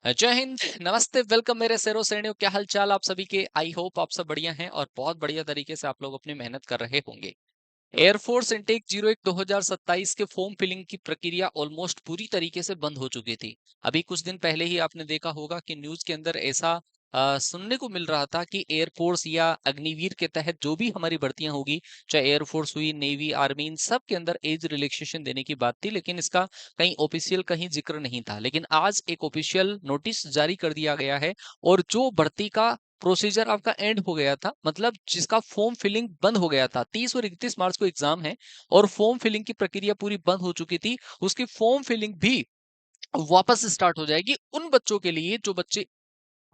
जय हिंद, नमस्ते, वेलकम मेरे सैरो सैनियों। क्या हाल चाल आप सभी के? आई होप आप सब बढ़िया हैं और बहुत बढ़िया तरीके से आप लोग अपनी मेहनत कर रहे होंगे। एयरफोर्स इनटेक 01 2027 के फॉर्म फिलिंग की प्रक्रिया ऑलमोस्ट पूरी तरीके से बंद हो चुकी थी। अभी कुछ दिन पहले ही आपने देखा होगा कि न्यूज के अंदर ऐसा सुनने को मिल रहा था कि एयरफोर्स या अग्निवीर के तहत जो भी हमारी भर्तियां होगी, चाहे एयरफोर्स हुई, नेवी, आर्मी, इन सब के अंदर एज रिलैक्सेशन देने की बात थी, लेकिन इसका कहीं ऑफिशियल कहीं जिक्र नहीं था। लेकिन आज एक ऑफिशियल नोटिस जारी कर दिया गया है और जो भर्ती का प्रोसीजर आपका एंड हो गया था, मतलब जिसका फॉर्म फिलिंग बंद हो गया था, 30 और 31 मार्च को एग्जाम है और फॉर्म फिलिंग की प्रक्रिया पूरी बंद हो चुकी थी। उसकी फॉर्म फिलिंग भी वापस स्टार्ट हो जाएगी उन बच्चों के लिए जो बच्चे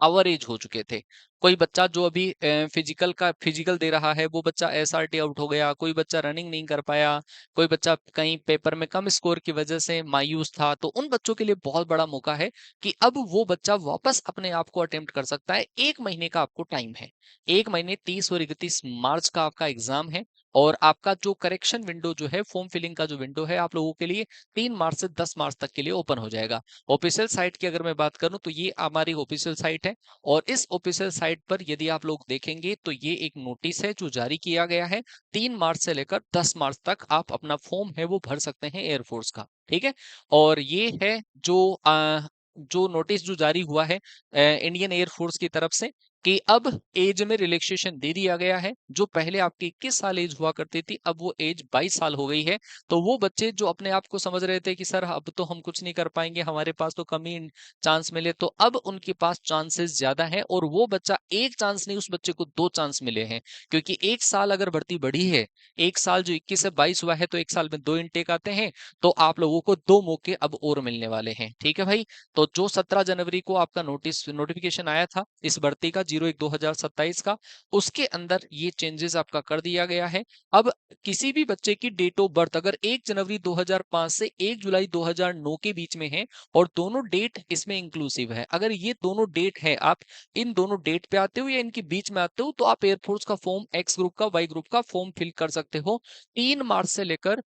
ओवर एज हो चुके थे। कोई बच्चा जो अभी फिजिकल दे रहा है, वो बच्चा एसआरटी आउट हो गया, कोई बच्चा रनिंग नहीं कर पाया, कोई बच्चा कहीं पेपर में कम स्कोर की वजह से मायूस था, तो उन बच्चों के लिए बहुत बड़ा मौका है कि अब वो बच्चा वापस अपने आप को अटेम्प्ट कर सकता है। 1 महीने का आपको टाइम है। 1 महीने 30 और 31 मार्च का आपका एग्जाम है और आपका जो करेक्शन विंडो जो है, फॉर्म फिलिंग का जो विंडो है, आप लोगों के लिए 3 मार्च से 10 मार्च तक के लिए ओपन हो जाएगा। ऑफिशियल साइट की अगर मैं बात करूं तो ये हमारी ऑफिशियल साइट है और इस ऑफिशियल साइट पर यदि आप लोग देखेंगे तो ये एक नोटिस है जो जारी किया गया है। 3 मार्च से लेकर 10 मार्च तक आप अपना फॉर्म है वो भर सकते हैं एयरफोर्स का। ठीक है। और ये है जो नोटिस जो जारी हुआ है इंडियन एयरफोर्स की तरफ से कि अब एज में रिलैक्सेशन दे दिया गया है। जो पहले आपकी 21 साल एज हुआ करती थी, अब वो एज 22 साल हो गई है। तो वो बच्चे जो अपने आप को समझ रहे थे कि सर अब तो हम कुछ नहीं कर पाएंगे, हमारे पास तो कम ही चांस मिले, तो अब उनके पास चांसेस ज्यादा है और वो बच्चा एक चांस नहीं, उस बच्चे को 2 चांस मिले हैं। क्योंकि 1 साल अगर भर्ती बढ़ी है, 1 साल जो 21 से 22 हुआ है, तो 1 साल में 2 इनटेक आते हैं, तो आप लोगों को 2 मौके अब और मिलने वाले हैं। ठीक है भाई। तो जो 17 जनवरी को आपका नोटिफिकेशन आया था इस भर्ती का 01 2027 का, उसके अंदर ये चेंजेस आपका कर दिया गया है। अब किसी भी बच्चे की डेट ऑफ बर्थ अगर 1 जनवरी 2005 से 1 जुलाई 2009 के बीच में है और दोनों डेट इसमें इंक्लूसिव है, अगर ये दोनों डेट है, आप इन दोनों डेट पे आते हो या इनके बीच में आते हो, तो आप एयरफोर्स का फॉर्म, एक्स ग्रुप का, वाई ग्रुप का फॉर्म फिल कर सकते हो। 3 मार्च से लेकर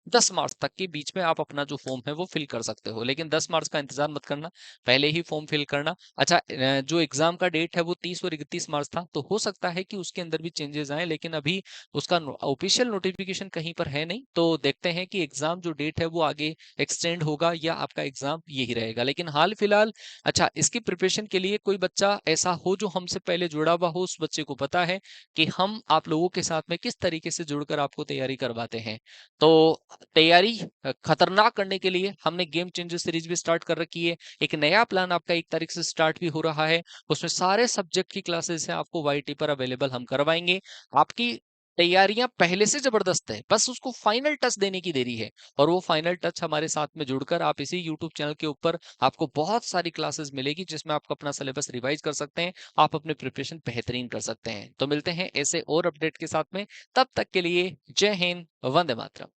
10 मार्च तक के बीच में आप अपना जो फॉर्म है वो फिल कर सकते हो, लेकिन 10 मार्च का इंतजार मत करना, पहले ही फॉर्म फिल करना। अच्छा, जो एग्जाम का डेट है वो 30 और 31 मार्च था, तो हो सकता है कि उसके अंदर भी चेंजेस आए, लेकिन अभी उसका ऑफिशियल नोटिफिकेशन कहीं पर है नहीं, तो देखते हैं कि एग्जाम जो डेट है वो आगे एक्सटेंड होगा या आपका एग्जाम यही रहेगा। लेकिन हाल फिलहाल, अच्छा, इसकी प्रिपरेशन के लिए कोई बच्चा ऐसा हो जो हमसे पहले जुड़ा हुआ हो, उस बच्चे को पता है कि हम आप लोगों के साथ में किस तरीके से जुड़कर आपको तैयारी करवाते हैं। तो तैयारी खतरनाक करने के लिए हमने गेम चेंजर सीरीज भी स्टार्ट कर रखी है। एक नया प्लान आपका 1 तारीख से स्टार्ट भी हो रहा है। उसमें सारे सब्जेक्ट की क्लासेस हैं, आपको वाईटी पर अवेलेबल हम करवाएंगे। आपकी तैयारियां पहले से जबरदस्त है, बस उसको फाइनल टच देने की देरी है। और वो फाइनल टच हमारे साथ में जुड़कर आप इसी यूट्यूब चैनल के ऊपर आपको बहुत सारी क्लासेस मिलेगी जिसमें आप अपना सिलेबस रिवाइज कर सकते हैं, आप अपने प्रिपरेशन बेहतरीन कर सकते हैं। तो मिलते हैं ऐसे और अपडेट के साथ में, तब तक के लिए जय हिंद, वंदे मातरम।